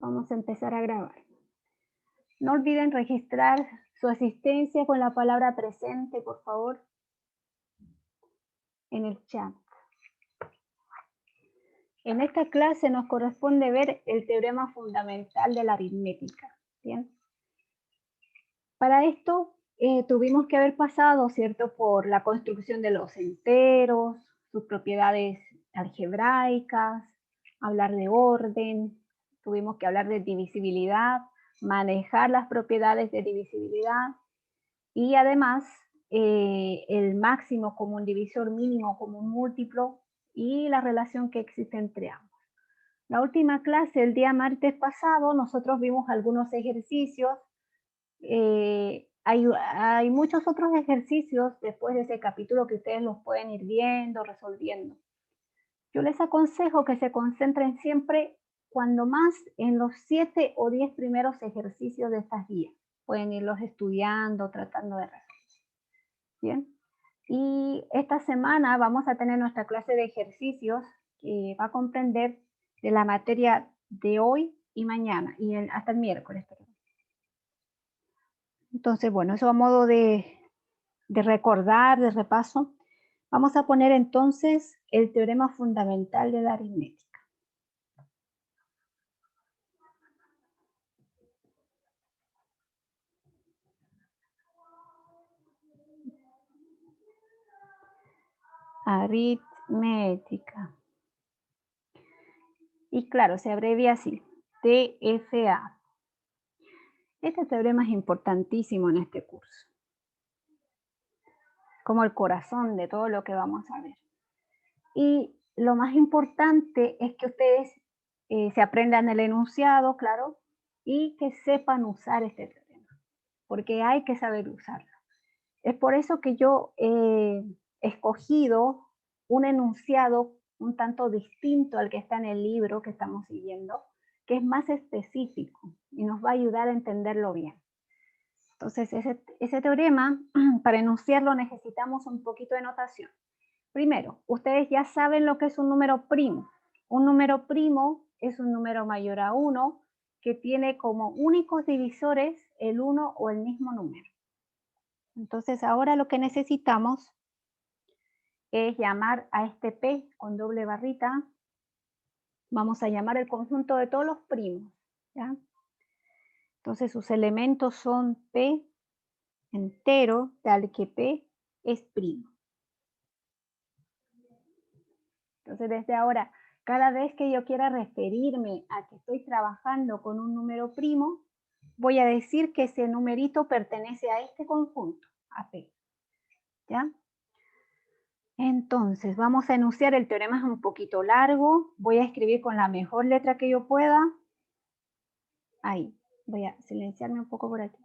Vamos a empezar a grabar. No olviden registrar su asistencia con la palabra presente, por favor, en el chat. En esta clase nos corresponde ver el teorema fundamental de la aritmética. ¿Bien? Para esto tuvimos que haber pasado, ¿cierto?, por la construcción de los enteros, sus propiedades algebraicas, hablar de orden, tuvimos que hablar de divisibilidad, manejar las propiedades de divisibilidad y además el máximo común divisor, mínimo común múltiplo y la relación que existe entre ambos. La última clase, el día martes pasado, nosotros vimos algunos ejercicios. Hay muchos otros ejercicios después de ese capítulo que ustedes los pueden ir viendo, resolviendo. Yo les aconsejo que se concentren siempre cuando más en los 7 o 10 primeros ejercicios de estas guías. Pueden irlos estudiando, tratando de resolver. Bien. Y esta semana vamos a tener nuestra clase de ejercicios que va a comprender de la materia de hoy y mañana, y hasta el miércoles. Entonces, bueno, eso a modo de recordar, de repaso. Vamos a poner entonces el teorema fundamental de la aritmética. Aritmética. Y claro, se abrevia así, TFA. Este teorema es importantísimo en este curso, como el corazón de todo lo que vamos a ver. Y lo más importante es que ustedes se aprendan el enunciado, claro, y que sepan usar este teorema, porque hay que saber usarlo. Es por eso que yo he escogido un enunciado un tanto distinto al que está en el libro que estamos siguiendo, que es más específico y nos va a ayudar a entenderlo bien. Entonces, ese teorema, para enunciarlo necesitamos un poquito de notación. Primero, ustedes ya saben lo que es un número primo. Un número primo es un número mayor a 1 que tiene como únicos divisores el 1 o el mismo número. Entonces, ahora lo que necesitamos es llamar a este P con doble barrita. Vamos a llamar el conjunto de todos los primos, ¿ya? Entonces, sus elementos son P entero, tal que P es primo. Entonces, desde ahora, cada vez que yo quiera referirme a que estoy trabajando con un número primo, voy a decir que ese numerito pertenece a este conjunto, a P, ¿ya? Entonces, vamos a enunciar, el teorema es un poquito largo, voy a escribir con la mejor letra que yo pueda. Ahí, voy a silenciarme un poco por aquí.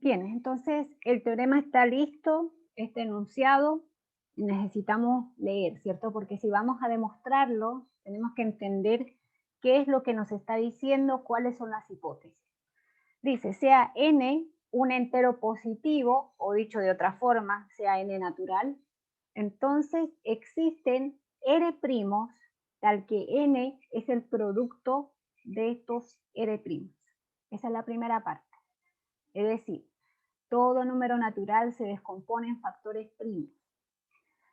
Bien, entonces el teorema está listo, está enunciado, y necesitamos leer, ¿cierto? Porque si vamos a demostrarlo, tenemos que entender qué es lo que nos está diciendo, cuáles son las hipótesis. Dice, sea n un entero positivo, o dicho de otra forma, sea n natural, entonces existen r primos, tal que n es el producto de estos r primos. Esa es la primera parte. Es decir, todo número natural se descompone en factores primos.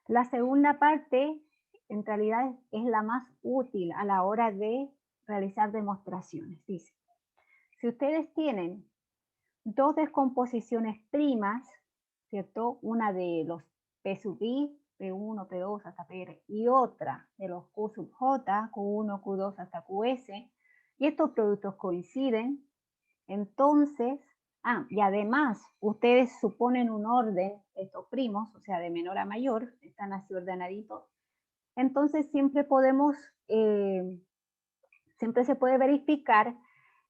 La segunda parte, en realidad, es la más útil a la hora de realizar demostraciones. Dice, si ustedes tienen dos descomposiciones primas, ¿cierto? Una de los P sub I, P1, P2 hasta PR, y otra de los Q sub J, Q1, Q2 hasta QS, y estos productos coinciden, entonces, y además, ustedes suponen un orden, estos primos, o sea, de menor a mayor, están así ordenaditos, entonces siempre podemos, siempre se puede verificar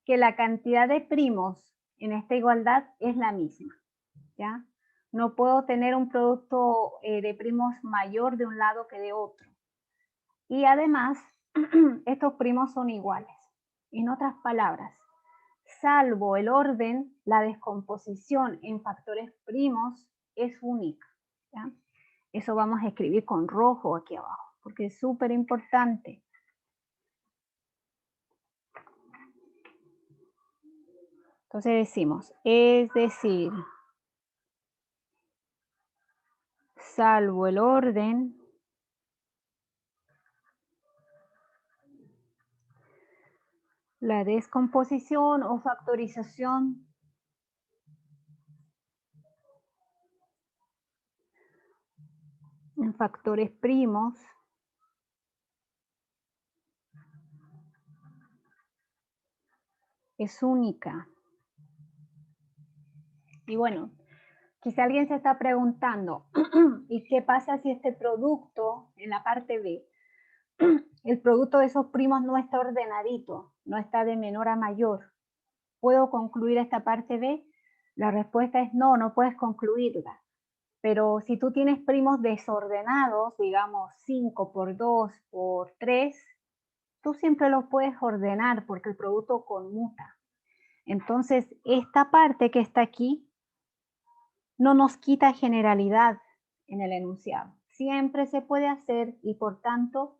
que la cantidad de primos en esta igualdad es la misma, ¿ya? No puedo tener un producto de primos mayor de un lado que de otro. Y además, estos primos son iguales. En otras palabras, salvo el orden, la descomposición en factores primos es única, ¿ya? Eso vamos a escribir con rojo aquí abajo, porque es súper importante. Entonces decimos, es decir, salvo el orden, la descomposición o factorización en factores primos es única. Y bueno, quizá alguien se está preguntando, ¿y qué pasa si este producto en la parte B, el producto de esos primos no está ordenadito, no está de menor a mayor? ¿Puedo concluir esta parte B? La respuesta es no, no puedes concluirla. Pero si tú tienes primos desordenados, digamos 5 por 2 por 3, tú siempre los puedes ordenar porque el producto conmuta. Entonces, esta parte que está aquí no nos quita generalidad en el enunciado. Siempre se puede hacer y por tanto,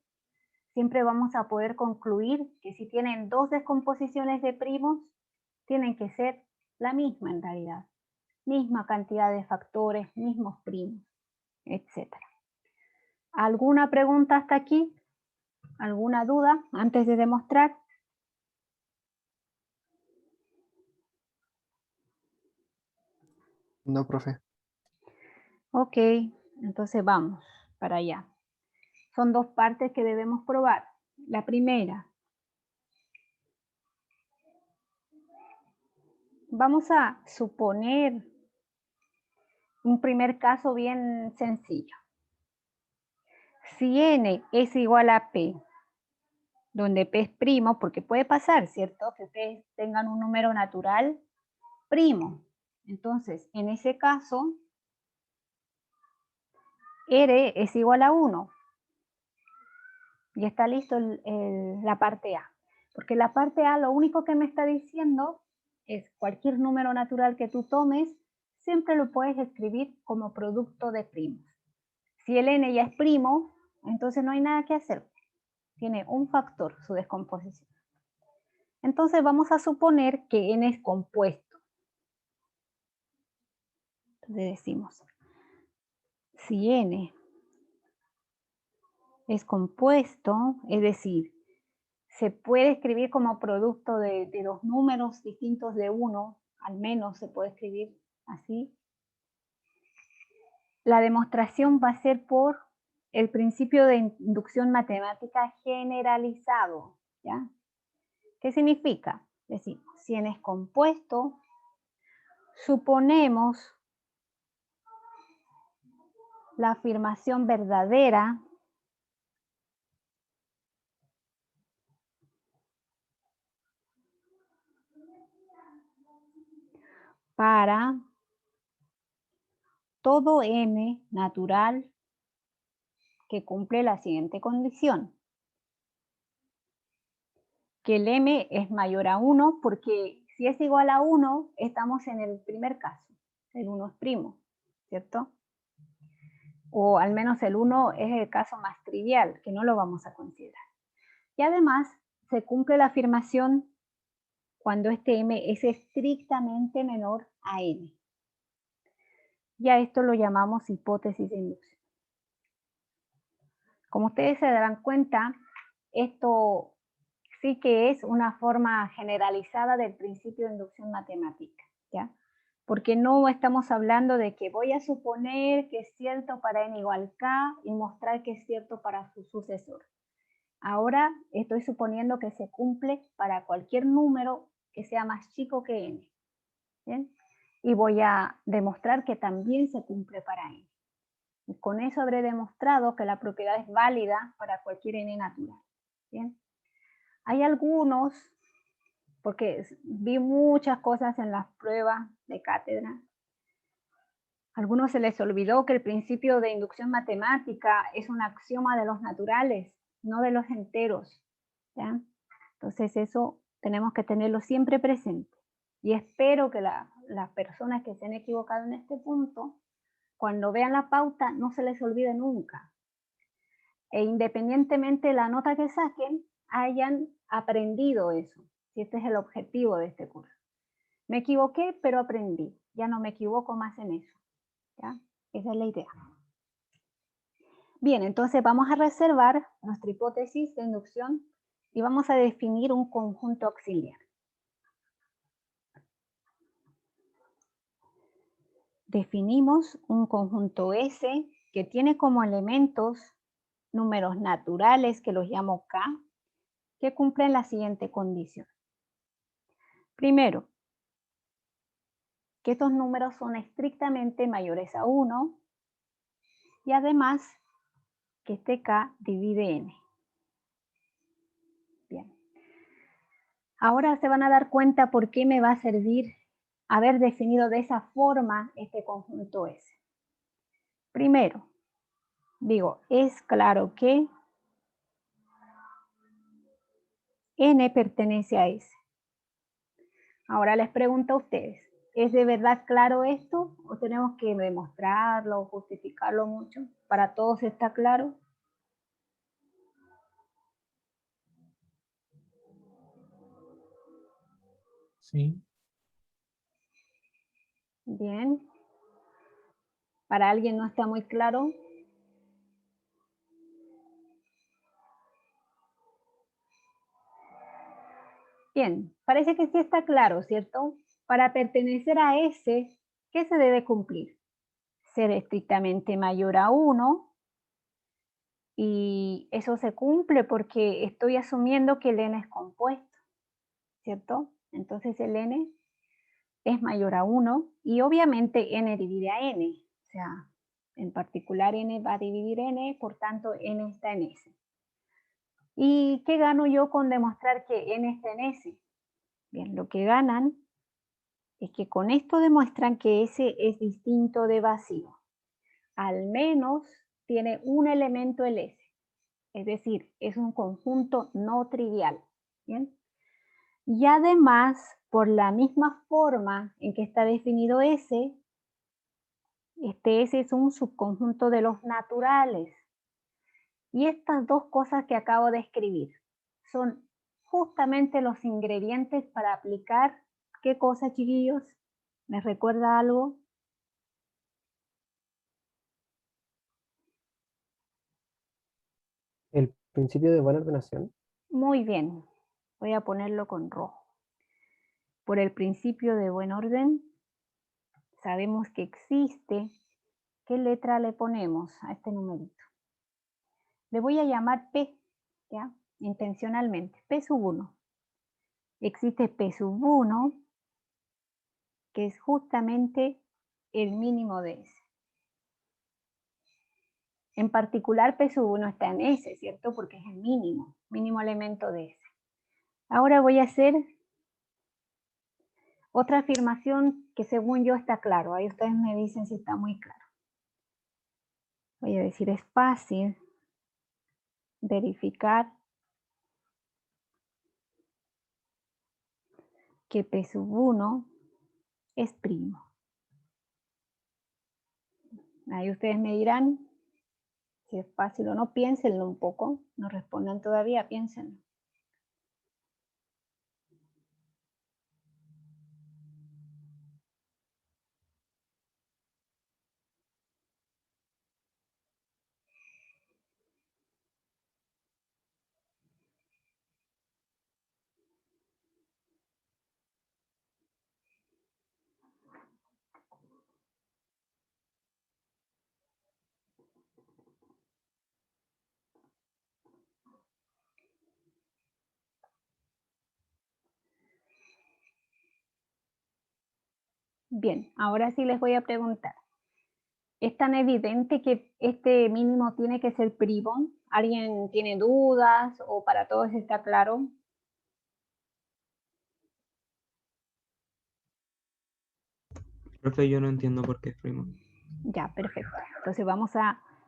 siempre vamos a poder concluir que si tienen dos descomposiciones de primos, tienen que ser la misma en realidad. Misma cantidad de factores, mismos primos, etc. ¿Alguna pregunta hasta aquí? ¿Alguna duda antes de demostrar? No, profe. Ok, entonces vamos para allá. Son dos partes que debemos probar. La primera, vamos a suponer un primer caso bien sencillo. Si n es igual a p, donde p es primo, porque puede pasar, ¿cierto? Que ustedes tengan un número natural primo. Entonces, en ese caso, r es igual a 1. Y está listo la parte A. Porque la parte A lo único que me está diciendo es cualquier número natural que tú tomes, siempre lo puedes escribir como producto de primos. Si el n ya es primo, entonces no hay nada que hacer. Tiene un factor, su descomposición. Entonces vamos a suponer que n es compuesto. Entonces decimos, si n es compuesto, es decir, se puede escribir como producto de dos números distintos de uno, al menos se puede escribir así. La demostración va a ser por el principio de inducción matemática generalizado, ¿ya? ¿Qué significa? Decimos, si n es compuesto, suponemos la afirmación verdadera para todo n natural que cumple la siguiente condición. Que el m es mayor a 1, porque si es igual a 1, estamos en el primer caso, el 1 es primo, ¿cierto? O al menos el 1 es el caso más trivial, que no lo vamos a considerar. Y además, se cumple la afirmación cuando este m es estrictamente menor a n. Y a esto lo llamamos hipótesis de inducción. Como ustedes se darán cuenta, esto sí que es una forma generalizada del principio de inducción matemática, ¿ya? Porque no estamos hablando de que voy a suponer que es cierto para n igual k y mostrar que es cierto para su sucesor. Ahora estoy suponiendo que se cumple para cualquier número que sea más chico que n, ¿bien? Y voy a demostrar que también se cumple para n. Y con eso habré demostrado que la propiedad es válida para cualquier n natural, ¿bien? Hay algunos, porque vi muchas cosas en las pruebas de cátedra, a algunos se les olvidó que el principio de inducción matemática es un axioma de los naturales, no de los enteros, ¿ya? Entonces eso tenemos que tenerlo siempre presente. Y espero que las personas que se han equivocado en este punto, cuando vean la pauta, no se les olvide nunca. E independientemente de la nota que saquen, hayan aprendido eso. Si este es el objetivo de este curso. Me equivoqué, pero aprendí. Ya no me equivoco más en eso, ¿ya? Esa es la idea. Bien, entonces vamos a reservar nuestra hipótesis de inducción y vamos a definir un conjunto auxiliar. Definimos un conjunto S que tiene como elementos números naturales, que los llamo K, que cumplen la siguiente condición. Primero, que estos números son estrictamente mayores a 1 y además que este K divide n. Bien. Ahora se van a dar cuenta por qué me va a servir haber definido de esa forma este conjunto S. Primero, digo, es claro que n pertenece a S. Ahora les pregunto a ustedes, ¿es de verdad claro esto o tenemos que demostrarlo o justificarlo mucho? ¿Para todos está claro? Sí. Bien. ¿Para alguien no está muy claro? Bien, parece que sí está claro, ¿cierto? Para pertenecer a S, ¿qué se debe cumplir? Ser estrictamente mayor a 1 y eso se cumple porque estoy asumiendo que el n es compuesto, ¿cierto? Entonces el n es mayor a 1 y obviamente n divide a n, o sea, en particular n va a dividir n, por tanto n está en S. ¿Y qué gano yo con demostrar que n está en S? Bien, lo que ganan es que con esto demuestran que S es distinto de vacío. Al menos tiene un elemento el S, es decir, es un conjunto no trivial. ¿Bien? Y además, por la misma forma en que está definido S, este S es un subconjunto de los naturales. Y estas dos cosas que acabo de escribir son justamente los ingredientes para aplicar, ¿qué cosa, chiquillos? ¿Les recuerda algo? El principio de buena ordenación. Muy bien, voy a ponerlo con rojo. Por el principio de buen orden, sabemos que existe. ¿Qué letra le ponemos a este numerito? Le voy a llamar P, ¿ya? Intencionalmente, P sub 1. Existe P sub 1, que es justamente el mínimo de S. En particular, P sub 1 está en S, ¿cierto? Porque es el mínimo elemento de S. Ahora voy a hacer otra afirmación que según yo está claro. Ahí ustedes me dicen si está muy claro. Voy a decir, es fácil verificar que P sub 1 es primo. Ahí ustedes me dirán si es fácil o no, piénsenlo un poco, no respondan todavía, piénsenlo. Bien, ahora sí les voy a preguntar. ¿Es tan evidente que este mínimo tiene que ser primo? ¿Alguien tiene dudas o para todos está claro? Profe, yo no entiendo por qué es primo. Ya, perfecto. Entonces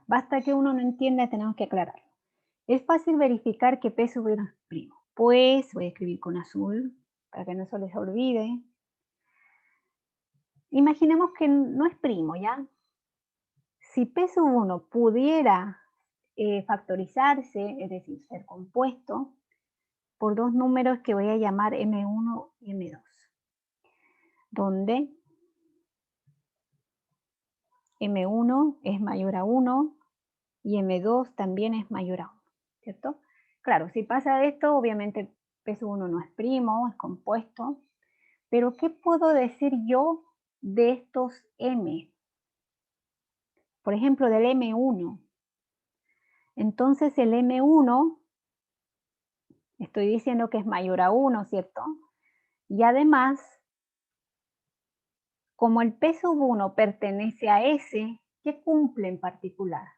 basta que uno no entienda, tenemos que aclarar. Es fácil verificar que P sub 1 es primo. Pues voy a escribir con azul para que no se les olvide. Imaginemos que no es primo, ¿ya? Si P sub 1 pudiera factorizarse, es decir, ser compuesto, por dos números que voy a llamar M1 y M2, donde M1 es mayor a 1 y M2 también es mayor a 1, ¿cierto? Claro, si pasa esto, obviamente P sub 1 no es primo, es compuesto, pero ¿qué puedo decir yo de estos M? Por ejemplo, del M1. Entonces el M1, estoy diciendo que es mayor a 1, ¿cierto? Y además, como el P sub 1 pertenece a S, ¿qué cumple en particular?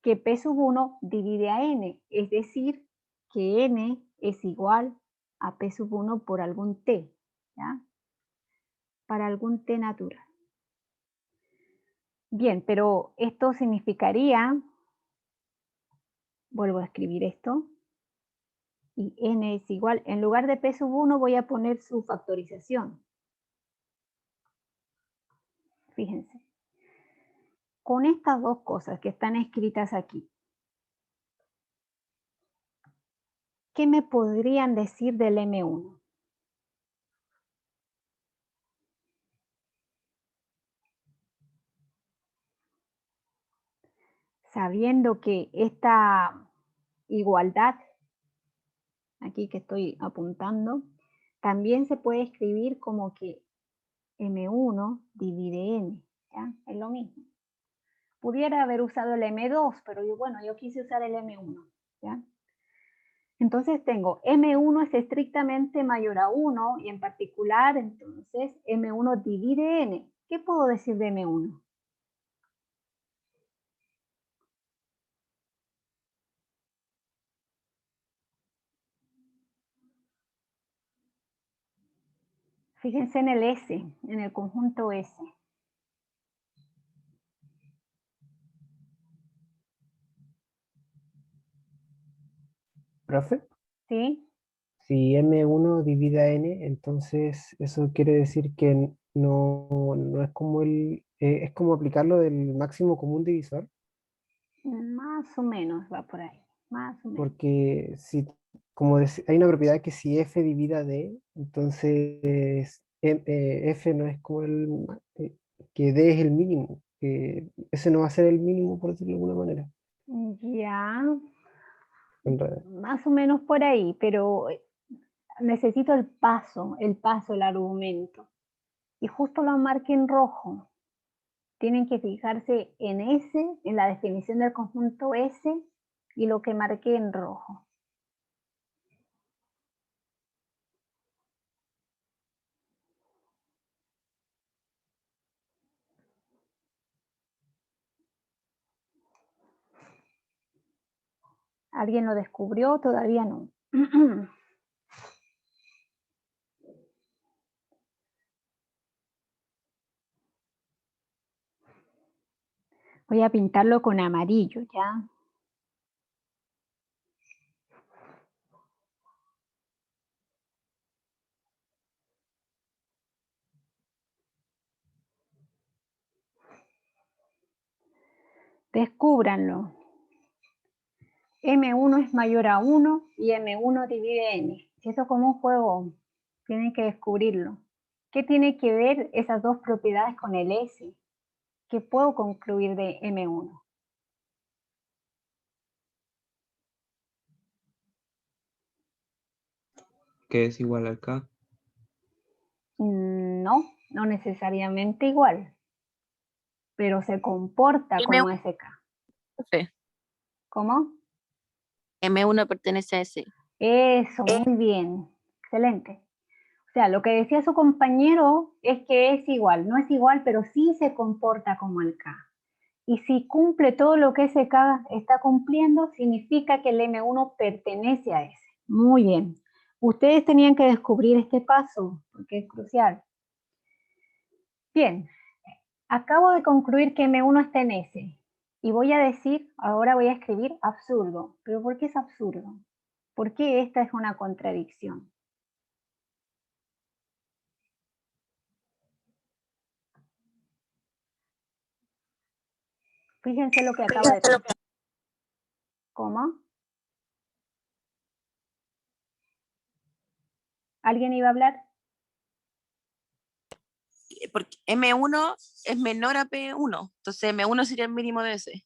Que P sub 1 divide a N, es decir, que N es igual a P sub 1 por algún T, ¿ya? Para algún T natural. Bien, pero esto significaría, vuelvo a escribir esto, y N es igual, en lugar de P sub 1 voy a poner su factorización. Fíjense. Con estas dos cosas que están escritas aquí, ¿qué me podrían decir del M1? Sabiendo que esta igualdad, aquí que estoy apuntando, también se puede escribir como que M1 divide N, ¿ya? Es lo mismo. Pudiera haber usado el M2, pero yo quise usar el M1, ¿ya? Entonces tengo M1 es estrictamente mayor a 1 y en particular, entonces, M1 divide N. ¿Qué puedo decir de M1? Fíjense en el S, en el conjunto S. ¿Profe? ¿Sí? Si M1 divide a N, entonces eso quiere decir que no es como es como aplicarlo del máximo común divisor, Más o menos va por ahí, más o menos. porque si, hay una propiedad que si F divide a D, entonces F no es como que D es el mínimo, que ese no va a ser el mínimo, por decirlo de alguna manera. Ya, En realidad. más o menos por ahí, pero necesito el paso, el argumento. Y justo lo marqué en rojo. Tienen que fijarse en S, en la definición del conjunto S y lo que marqué en rojo. ¿Alguien lo descubrió? Todavía no. Voy a pintarlo con amarillo, ¿ya? Descúbranlo. M1 es mayor a 1 y M1 divide N. Si eso es como un juego, tienen que descubrirlo. ¿Qué tiene que ver esas dos propiedades con el S? ¿Qué puedo concluir de M1? Que es igual al K. No, no necesariamente igual, pero se comporta como SK. M1, ¿Cómo? M1 pertenece a ese. Eso, muy bien. Excelente. O sea, lo que decía su compañero es que es igual. No es igual, pero sí se comporta como el K. Y si cumple todo lo que ese K está cumpliendo, significa que el M1 pertenece a ese. Muy bien. Ustedes tenían que descubrir este paso, porque es crucial. Bien, acabo de concluir que M1 está en S. Y voy a decir, ahora voy a escribir absurdo. ¿Pero por qué es absurdo? ¿Por qué esta es una contradicción? Fíjense lo que acabo de decir. ¿Cómo? ¿Alguien iba a hablar? Porque M1 es menor a P1, entonces M1 sería el mínimo de ese.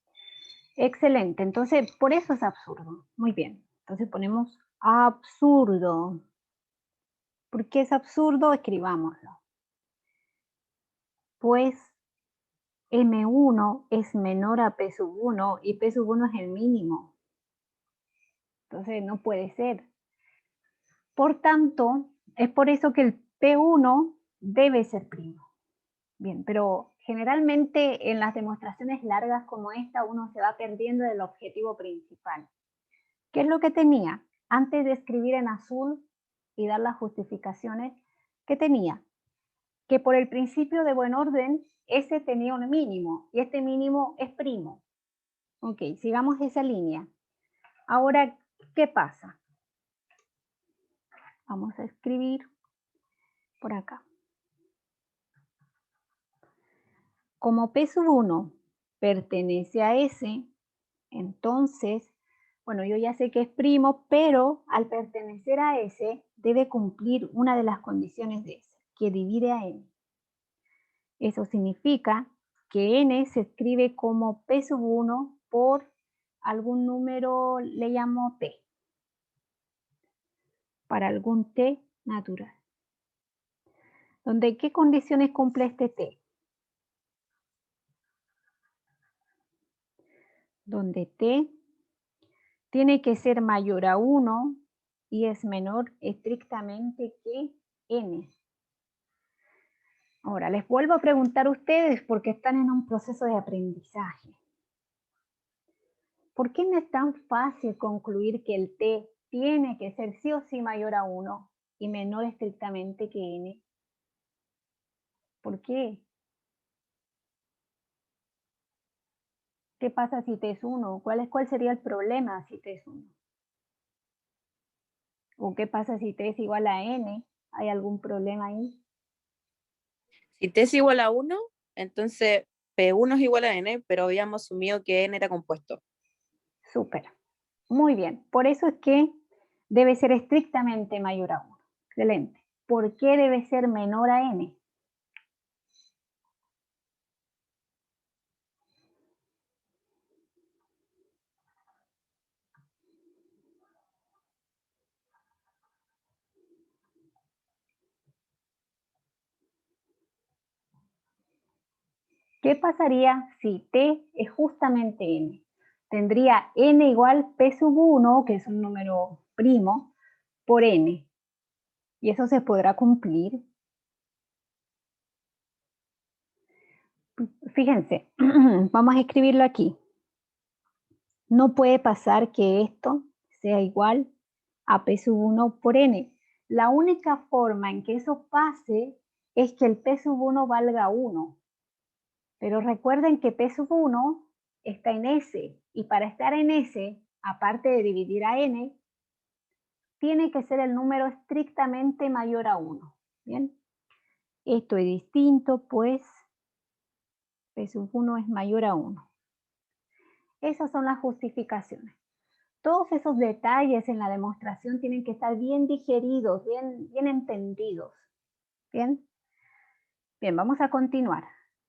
Excelente, entonces por eso es absurdo. Muy bien, entonces ponemos absurdo. ¿Por qué es absurdo? Escribámoslo. Pues M1 es menor a P sub 1 y P sub 1 es el mínimo. Entonces no puede ser. Por tanto, es por eso que el P1 debe ser primo. Bien, pero generalmente en las demostraciones largas como esta uno se va perdiendo del objetivo principal. ¿Qué es lo que tenía? Antes de escribir en azul y dar las justificaciones, ¿qué tenía? Que por el principio de buen orden, ese tenía un mínimo y este mínimo es primo. Ok, sigamos esa línea. Ahora, ¿qué pasa? Vamos a escribir por acá. Como P sub 1 pertenece a S, entonces, bueno, yo ya sé que es primo, pero al pertenecer a S debe cumplir una de las condiciones de S, que divide a N. Eso significa que N se escribe como P sub 1 por algún número, le llamo T, para algún T natural. ¿Donde qué condiciones cumple este T? Donde T tiene que ser mayor a 1 y es menor estrictamente que N. Ahora, les vuelvo a preguntar a ustedes porque están en un proceso de aprendizaje. ¿Por qué no es tan fácil concluir que el T tiene que ser sí o sí mayor a 1 y menor estrictamente que N? ¿Por qué? ¿Qué pasa si T es 1? ¿Cuál sería el problema si T es 1? ¿O qué pasa si T es igual a N? ¿Hay algún problema ahí? Si T es igual a 1, entonces P1 es igual a N, pero habíamos asumido que N era compuesto. Súper. Muy bien. Por eso es que debe ser estrictamente mayor a 1. Excelente. ¿Por qué debe ser menor a N? ¿Qué pasaría si T es justamente N? Tendría N igual P sub 1, que es un número primo, por N. ¿Y eso se podrá cumplir? Fíjense, vamos a escribirlo aquí. No puede pasar que esto sea igual a P sub 1 por N. La única forma en que eso pase es que el P sub 1 valga 1. Pero recuerden que P sub 1 está en S, y para estar en S, aparte de dividir a n, tiene que ser el número estrictamente mayor a 1. ¿Bien? Esto es distinto, pues P sub 1 es mayor a 1. Esas son las justificaciones. Todos esos detalles en la demostración tienen que estar bien digeridos, bien entendidos. ¿Bien? Bien, vamos a continuar.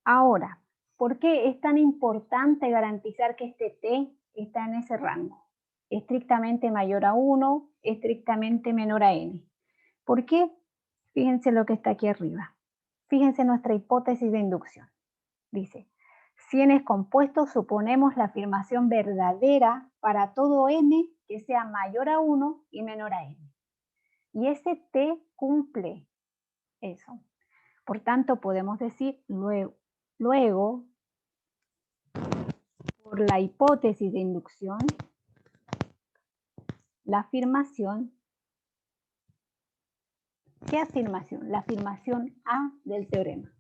Ahora, ¿por qué es tan importante garantizar que este t está en ese rango? Estrictamente mayor a 1, estrictamente menor a n. ¿Por qué? Fíjense lo que está aquí arriba. Fíjense nuestra hipótesis de inducción. Dice, si n es compuesto, suponemos la afirmación verdadera para todo n que sea mayor a 1 y menor a n. Y ese t cumple eso. Por tanto, podemos decir luego, por la hipótesis de inducción, la afirmación. ¿Qué afirmación? La afirmación A del teorema.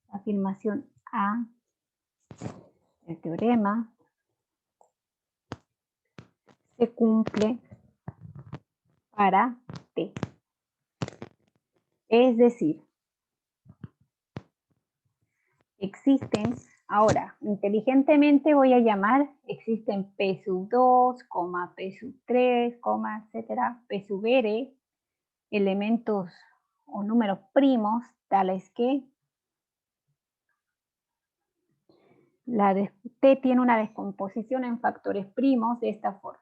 La afirmación A del teorema se cumple para T. Es decir, existen, ahora, inteligentemente voy a llamar, existen P sub 2, P sub 3, etcétera, P sub R, elementos o números primos, tales que T tiene una descomposición en factores primos de esta forma.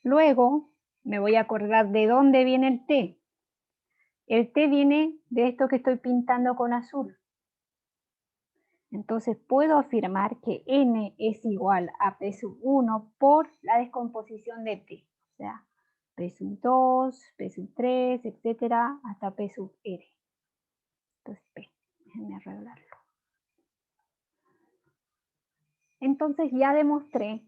Luego me voy a acordar de dónde viene el T. El T viene de esto que estoy pintando con azul. Entonces puedo afirmar que n es igual a P sub 1 por la descomposición de T. O sea, P sub 2, P sub 3, etcétera, hasta P sub R. Entonces P, déjenme arreglarlo. Entonces ya demostré,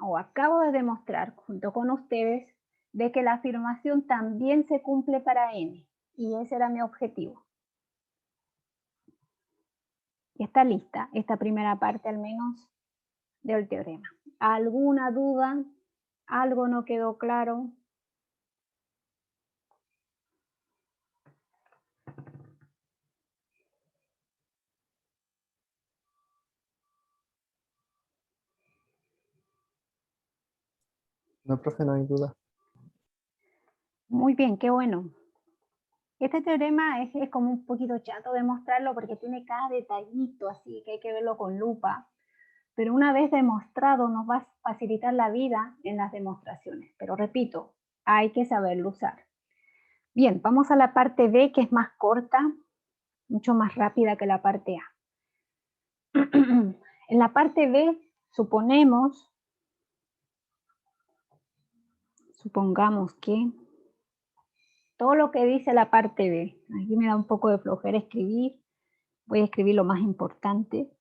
o acabo de demostrar junto con ustedes, de que la afirmación también se cumple para n. Y ese era mi objetivo. Y está lista esta primera parte al menos del teorema. ¿Alguna duda? ¿Algo no quedó claro? No, profe, no hay duda. Muy bien, qué bueno. Este teorema es como un poquito chato de mostrarlo porque tiene cada detallito así que hay que verlo con lupa. Pero una vez demostrado nos va a facilitar la vida en las demostraciones. Pero repito, hay que saberlo usar. Bien, vamos a la parte B, que es más corta, mucho más rápida que la parte A. En la parte B, supongamos que todo lo que dice la parte B, aquí me da un poco de flojera escribir, voy a escribir lo más importante.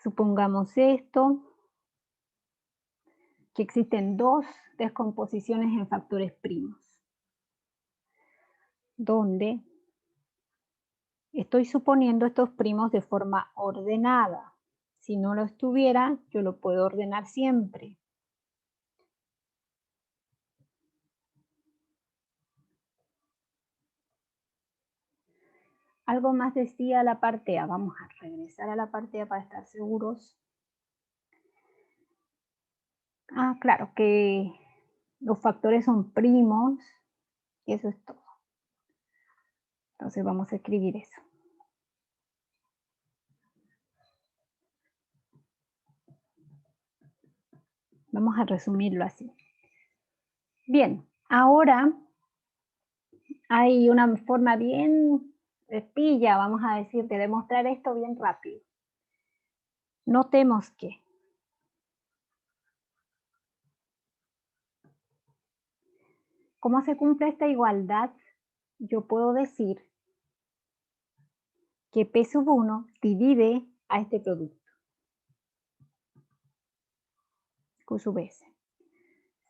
Supongamos esto, que existen dos descomposiciones en factores primos, donde estoy suponiendo estos primos de forma ordenada. Si no lo estuviera, yo lo puedo ordenar siempre. Algo más decía la parte A. Vamos a regresar a la parte A para estar seguros. Ah, claro, que los factores son primos y eso es todo. Entonces vamos a escribir eso. Vamos a resumirlo así. Bien, ahora hay una forma bien pilla, vamos a decir, de demostrar esto bien rápido. Notemos que ¿cómo se cumple esta igualdad? Yo puedo decir que P sub 1 divide a este producto, Q sub S,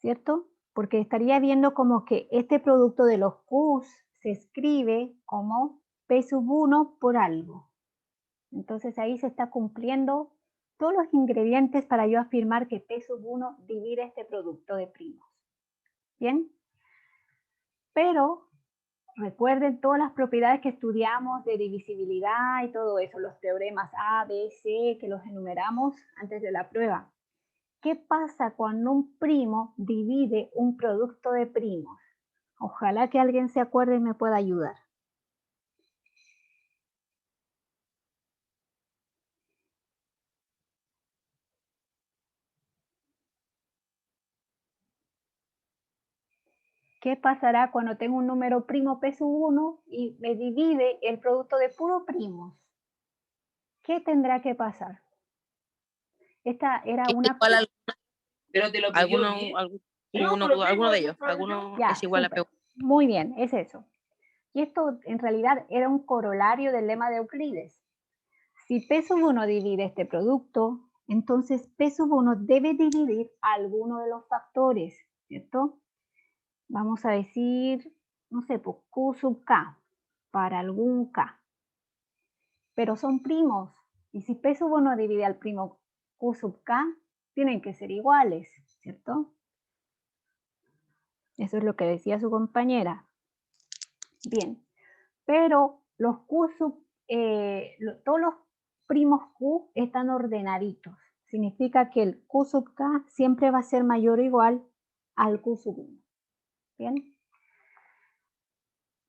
¿cierto? Porque estaría viendo como que este producto de los Q's se escribe como P1 por algo. Entonces ahí se está cumpliendo todos los ingredientes para yo afirmar que P1 divide este producto de primos. ¿Bien? Pero recuerden todas las propiedades que estudiamos de divisibilidad y todo eso, los teoremas A, B, C, que los enumeramos antes de la prueba. ¿Qué pasa cuando un primo divide un producto de primos? Ojalá que alguien se acuerde y me pueda ayudar. ¿Qué pasará cuando tengo un número primo P1 y me divide el producto de puro primos? ¿Qué tendrá que pasar? Esta era Que es una... igual al- Pero te lo pidió alguno, bien. algún- No, uno- pero alguno de tengo ellos. ese Alguno Ya, es igual a súper. P1. Muy bien, es eso. Y esto en realidad era un corolario del lema de Euclides. Si P1 divide este producto, entonces P1 debe dividir alguno de los factores, ¿cierto? Vamos a decir, no sé, pues Q sub K, para algún K. Pero son primos, y si P1 divide al primo Q sub K, tienen que ser iguales, ¿cierto? Eso es lo que decía su compañera. Bien, pero los Q sub, todos los primos Q están ordenaditos. Significa que el Q sub K siempre va a ser mayor o igual al Q sub 1. Bien.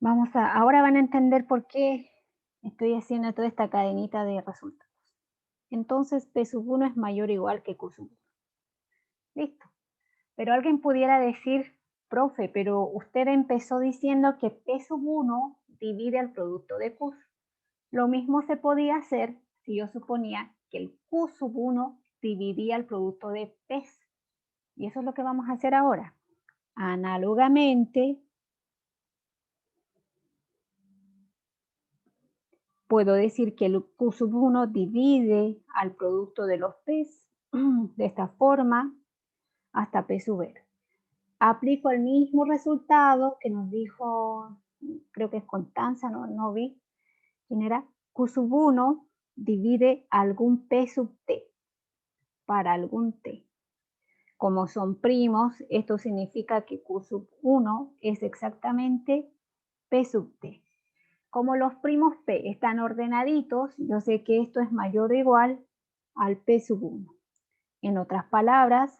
Ahora van a entender por qué estoy haciendo toda esta cadenita de resultados. Entonces P sub 1 es mayor o igual que Q sub 1. Listo. Pero alguien pudiera decir, profe, pero usted empezó diciendo que P sub 1 divide el producto de Q. Lo mismo se podía hacer si yo suponía que el Q sub 1 dividía el producto de P. Y eso es lo que vamos a hacer ahora. Análogamente, puedo decir que el Q sub 1 divide al producto de los P de esta forma hasta P sub r. Aplico el mismo resultado que nos dijo, creo que es Constanza, no vi quién era. Q sub 1 divide algún P sub t para algún t. Como son primos, esto significa que Q sub 1 es exactamente P sub t. Como los primos P están ordenaditos, yo sé que esto es mayor o igual al P sub 1. En otras palabras,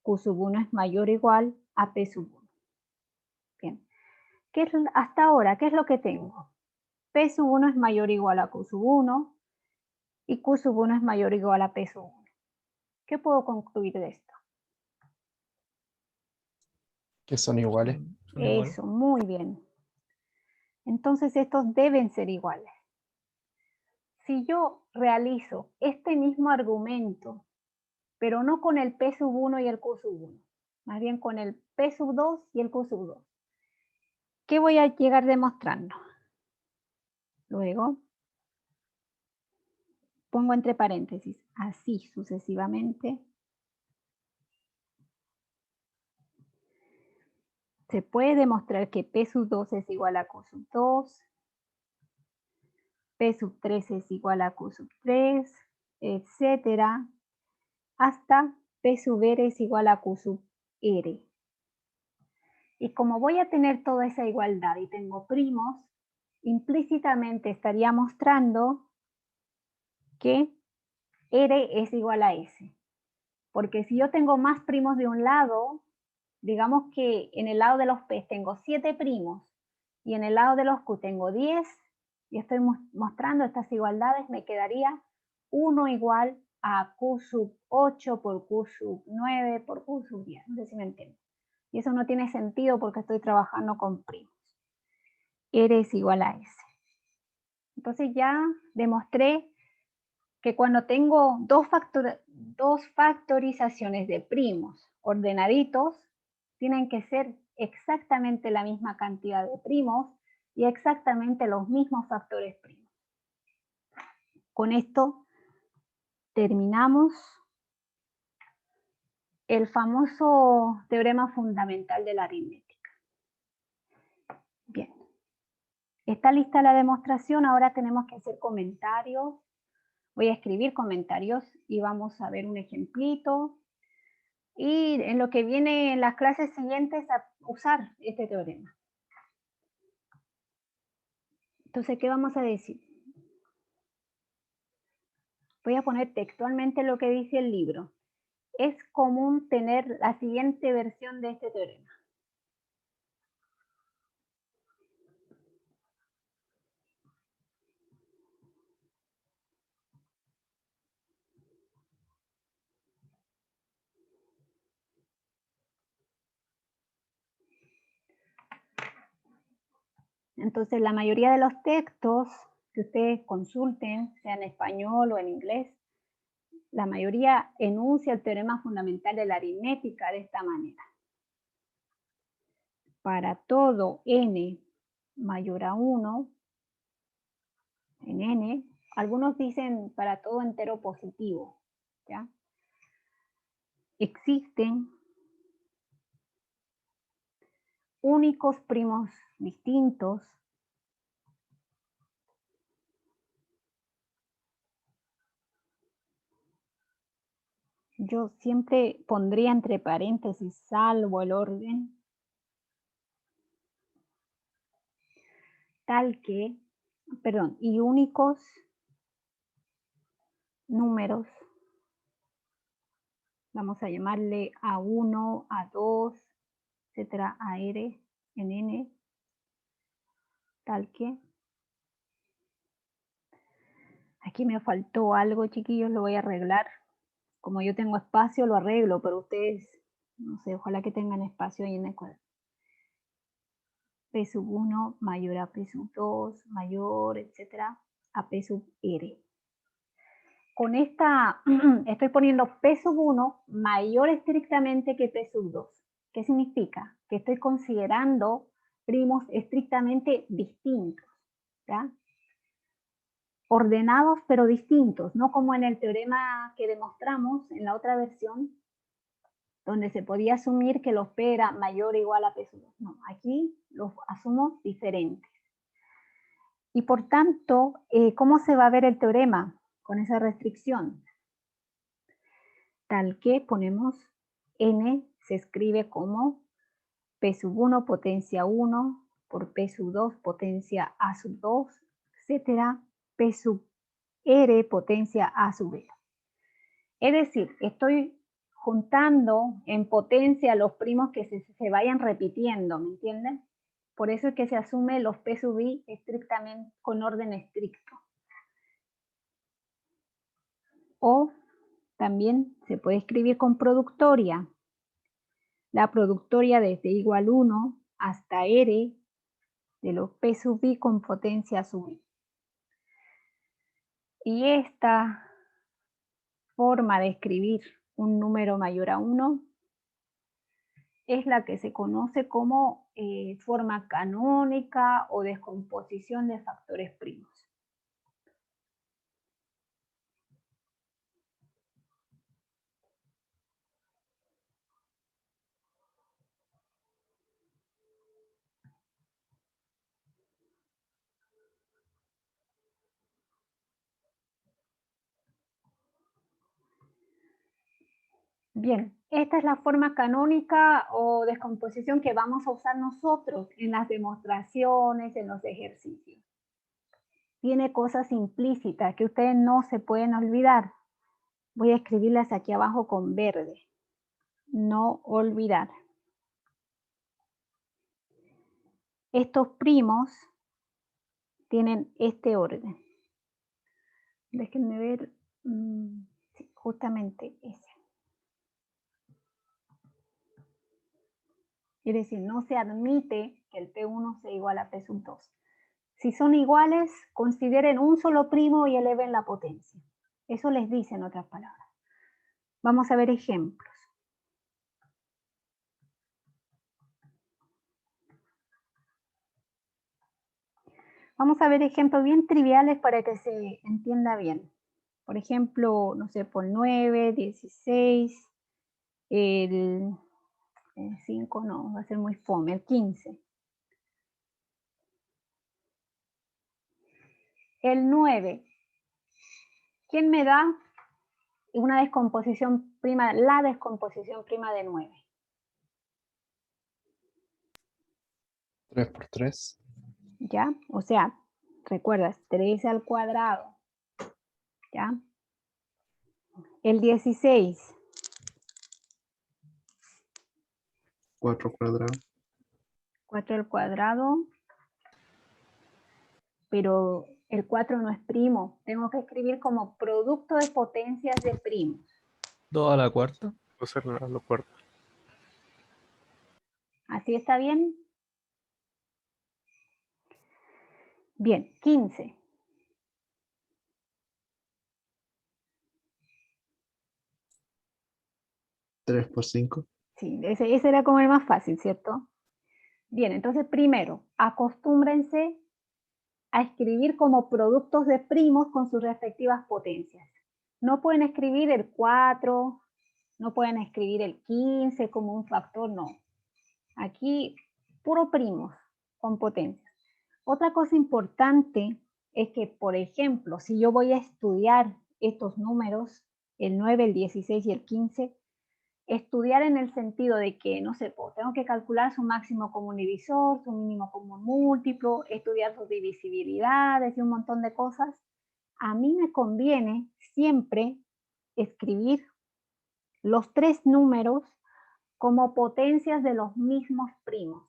Q sub 1 es mayor o igual a P sub 1. Bien. Hasta ahora, ¿qué es lo que tengo? P sub 1 es mayor o igual a Q sub 1 y Q sub 1 es mayor o igual a P sub 1. ¿Qué puedo concluir de esto? Que son iguales. Eso, muy bien. Entonces estos deben ser iguales. Si yo realizo este mismo argumento, pero no con el P sub 1 y el Q sub 1, más bien con el P sub 2 y el Q sub 2, ¿qué voy a llegar demostrando? Luego, pongo entre paréntesis, así sucesivamente. Se puede demostrar que P sub 2 es igual a Q sub 2, P sub 3 es igual a Q sub 3, etcétera, hasta P sub r es igual a Q sub r. Y como voy a tener toda esa igualdad y tengo primos, implícitamente estaría mostrando que R es igual a S. Porque si yo tengo más primos de un lado, digamos que en el lado de los P tengo 7 primos y en el lado de los Q tengo 10, y estoy mostrando estas igualdades, me quedaría 1 igual a Q sub 8 por Q sub 9 por Q sub 10. No sé si me entienden. Y eso no tiene sentido porque estoy trabajando con primos. R es igual a S. Entonces ya demostré que cuando tengo dos factorizaciones de primos ordenaditos, tienen que ser exactamente la misma cantidad de primos y exactamente los mismos factores primos. Con esto terminamos el famoso teorema fundamental de la aritmética. Bien. Está lista la demostración, ahora tenemos que hacer comentarios. Voy a escribir comentarios y vamos a ver un ejemplito. Y en lo que viene en las clases siguientes a usar este teorema. Entonces, ¿qué vamos a decir? Voy a poner textualmente lo que dice el libro. Es común tener la siguiente versión de este teorema. Entonces, la mayoría de los textos que ustedes consulten, sea en español o en inglés, la mayoría enuncia el teorema fundamental de la aritmética de esta manera. Para todo n mayor a 1, en n, algunos dicen para todo entero positivo, ¿ya? Existen únicos primos distintos yo siempre pondría entre paréntesis salvo el orden tal que, perdón, y únicos números, vamos a llamarle A1, A2, etcétera, AR, en N, tal que, aquí me faltó algo, chiquillos, lo voy a arreglar. Como yo tengo espacio, lo arreglo, pero ustedes, no sé, ojalá que tengan espacio ahí en el cuadro. P sub 1 mayor a P sub 2, mayor, etcétera, a P sub R. Con esta, estoy poniendo P sub 1 mayor estrictamente que P sub 2. ¿Qué significa? Que estoy considerando primos estrictamente distintos, ¿ya? Ordenados pero distintos, no como en el teorema que demostramos en la otra versión, donde se podía asumir que los P era mayor o igual a P sub 2. No, aquí los asumo diferentes. Y por tanto, ¿cómo se va a ver el teorema con esa restricción? Tal que ponemos n se escribe como P sub 1 potencia 1 por P sub 2 potencia A sub 2, etcétera, P sub R potencia A sub R. Es decir, estoy juntando en potencia los primos que se vayan repitiendo, ¿me entienden? Por eso es que se asume los P sub I estrictamente con orden estricto. O también se puede escribir con productoria. La productoria desde igual 1 hasta R de los P sub I con potencia sub I. Y esta forma de escribir un número mayor a 1 es la que se conoce como forma canónica o descomposición de factores primos. Bien, esta es la forma canónica o descomposición que vamos a usar nosotros en las demostraciones, en los ejercicios. Tiene cosas implícitas que ustedes no se pueden olvidar. Voy a escribirlas aquí abajo con verde. No olvidar. Estos primos tienen este orden. Déjenme ver, sí, justamente ese. Es decir, no se admite que el P1 sea igual a P sub 2. Si son iguales, consideren un solo primo y eleven la potencia. Eso les dice en otras palabras. Vamos a ver ejemplos. Vamos a ver ejemplos bien triviales para que se entienda bien. Por ejemplo, no sé, por 9, 16, el 5 no, va a ser muy fome, el 15. El 9. ¿Quién me da una descomposición prima, la descomposición prima de 9? 3 por 3. ¿Ya? O sea, recuerdas, 3 al cuadrado. ¿Ya? El 16. 4 cuadrado. 4 al cuadrado. Pero el 4 no es primo. Tengo que escribir como producto de potencias de primos. 2 a la cuarta. O sea, a lo cuarto. ¿Así está bien? Bien, 15. 3 por 5. Sí, ese era como el más fácil, ¿cierto? Bien, entonces primero, acostúmbrense a escribir como productos de primos con sus respectivas potencias. No pueden escribir el 4, no pueden escribir el 15 como un factor, no. Aquí, puro primos con potencias. Otra cosa importante es que, por ejemplo, si yo voy a estudiar estos números, el 9, el 16 y el 15, estudiar en el sentido de que, no sé, tengo que calcular su máximo común divisor, su mínimo común múltiplo, estudiar sus divisibilidades y un montón de cosas, a mí me conviene siempre escribir los 3 números como potencias de los mismos primos.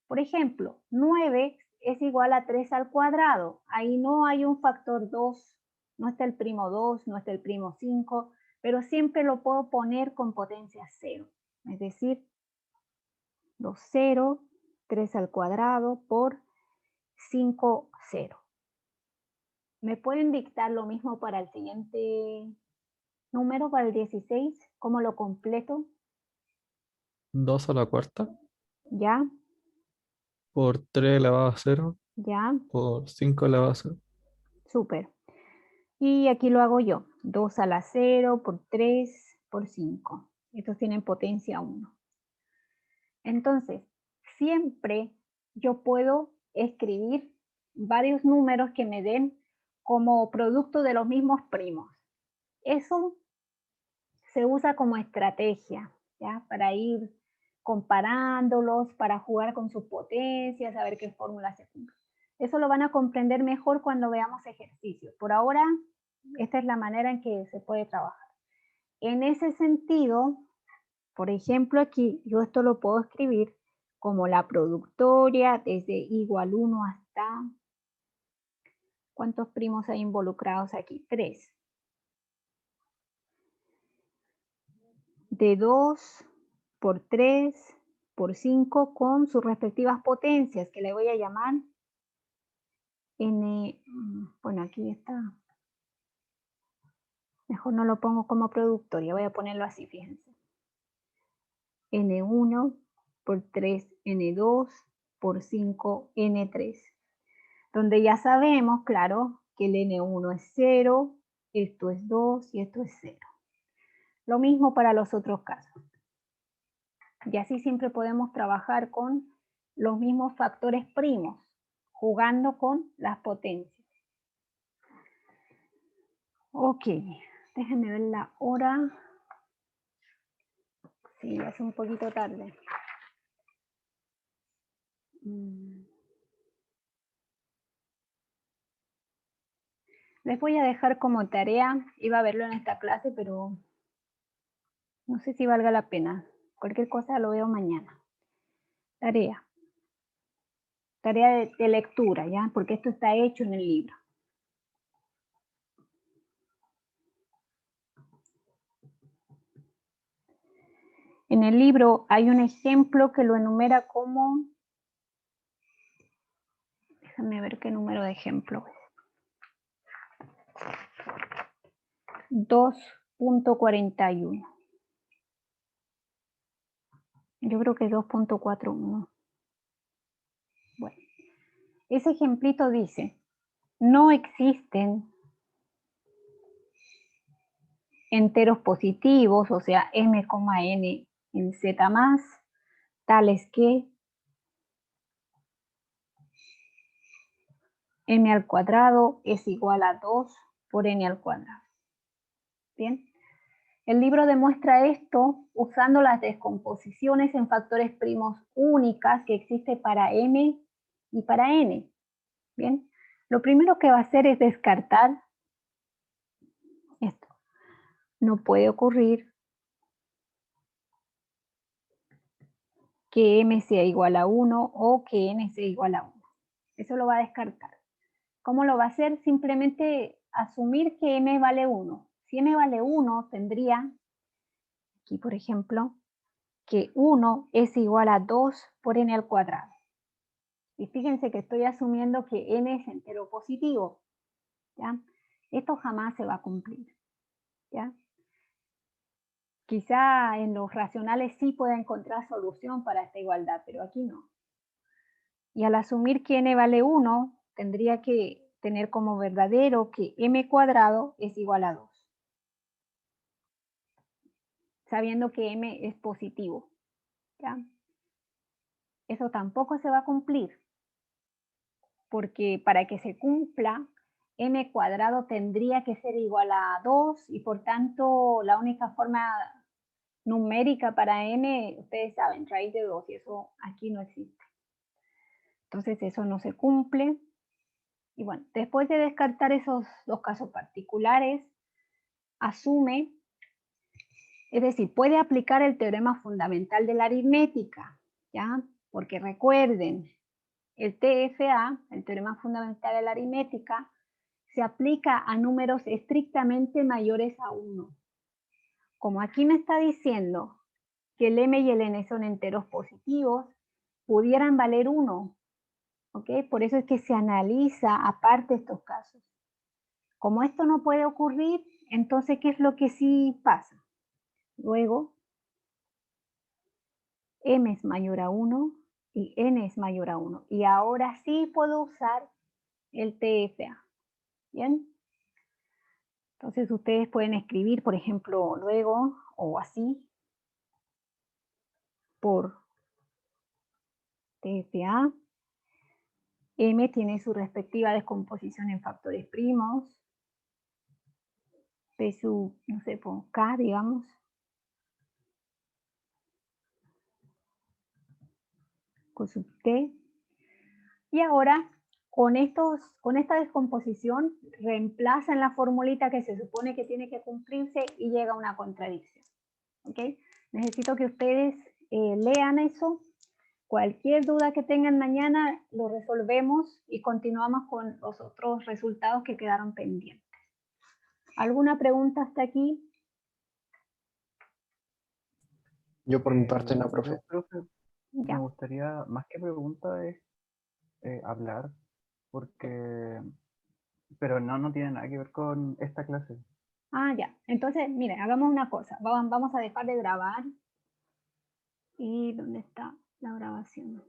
Por ejemplo, 9 es igual a 3 al cuadrado. Ahí no hay un factor 2, no está el primo 2, no está el primo 5, pero siempre lo puedo poner con potencia 0. Es decir, 2, 0, 3 al cuadrado por 5, 0. ¿Me pueden dictar lo mismo para el siguiente número, para el 16? ¿Cómo lo completo? 2 a la cuarta. ¿Ya? Por 3 elevado a 0. ¿Ya? Por 5 elevado a 0. Súper. Y aquí lo hago yo. 2 a la 0 por 3 por 5. Estos tienen potencia 1. Entonces, siempre yo puedo escribir varios números que me den como producto de los mismos primos. Eso se usa como estrategia, ¿ya? Para ir comparándolos, para jugar con sus potencias, a ver qué fórmula se cumple. Eso lo van a comprender mejor cuando veamos ejercicios. Por ahora, esta es la manera en que se puede trabajar. En ese sentido, por ejemplo, aquí yo esto lo puedo escribir como la productoria desde igual 1 hasta... ¿Cuántos primos hay involucrados aquí? 3. De 2 por 3 por 5 con sus respectivas potencias, que le voy a llamar n. Bueno, aquí está. Mejor no lo pongo como productoria, voy a ponerlo así, fíjense. N1 por 3, N2 por 5, N3. Donde ya sabemos, claro, que el N1 es 0, esto es 2 y esto es 0. Lo mismo para los otros casos. Y así siempre podemos trabajar con los mismos factores primos, jugando con las potencias. Ok, déjenme ver la hora. Sí, ya es un poquito tarde. Les voy a dejar como tarea, iba a verlo en esta clase, pero no sé si valga la pena. Cualquier cosa lo veo mañana. Tarea. Tarea de lectura, ¿ya? Porque esto está hecho en el libro. En el libro hay un ejemplo que lo enumera como... Déjame ver qué número de ejemplo es. 2.41. Yo creo que 2.41. Bueno, ese ejemplito dice, no existen enteros positivos, o sea, m, n en z más, tales que m al cuadrado es igual a 2 por n al cuadrado. Bien. El libro demuestra esto usando las descomposiciones en factores primos únicas que existe para m y para n. Bien. Lo primero que va a hacer es descartar esto. No puede ocurrir que m sea igual a 1 o que n sea igual a 1. Eso lo va a descartar. ¿Cómo lo va a hacer? Simplemente asumir que m vale 1. Si m vale 1, tendría, aquí por ejemplo, que 1 es igual a 2 por n al cuadrado. Y fíjense que estoy asumiendo que n es entero positivo. ¿Ya? Esto jamás se va a cumplir. ¿Ya? Quizá en los racionales sí pueda encontrar solución para esta igualdad, pero aquí no. Y al asumir que n vale 1, tendría que tener como verdadero que m cuadrado es igual a 2. Sabiendo que m es positivo. ¿Ya? Eso tampoco se va a cumplir. Porque para que se cumpla, m cuadrado tendría que ser igual a 2 y por tanto la única forma numérica para m, ustedes saben, raíz de 2 y eso aquí no existe. Entonces eso no se cumple. Y bueno, después de descartar esos dos casos particulares, asume, es decir, puede aplicar el teorema fundamental de la aritmética, ¿ya? Porque recuerden, el TFA, el teorema fundamental de la aritmética, se aplica a números estrictamente mayores a 1. Como aquí me está diciendo que el m y el n son enteros positivos, pudieran valer 1. ¿Ok? Por eso es que se analiza aparte estos casos. Como esto no puede ocurrir, entonces, ¿qué es lo que sí pasa? Luego, m es mayor a 1 y n es mayor a 1. Y ahora sí puedo usar el TFA. ¿Bien? Entonces ustedes pueden escribir, por ejemplo, luego o así, por TFA. M tiene su respectiva descomposición en factores primos. P sub, no sé, por K, digamos. Con sub T. Y ahora, con esta descomposición, reemplazan la formulita que se supone que tiene que cumplirse y llega una contradicción. ¿Ok? Necesito que ustedes lean eso. Cualquier duda que tengan mañana lo resolvemos y continuamos con los otros resultados que quedaron pendientes. ¿Alguna pregunta hasta aquí? Yo por mi parte no, profe. Yo, profe, me Ya. gustaría, más que pregunta, es hablar, porque, pero no tiene nada que ver con esta clase. Ah, ya. Entonces, miren, hagamos una cosa. Vamos a dejar de grabar. ¿Y dónde está la grabación?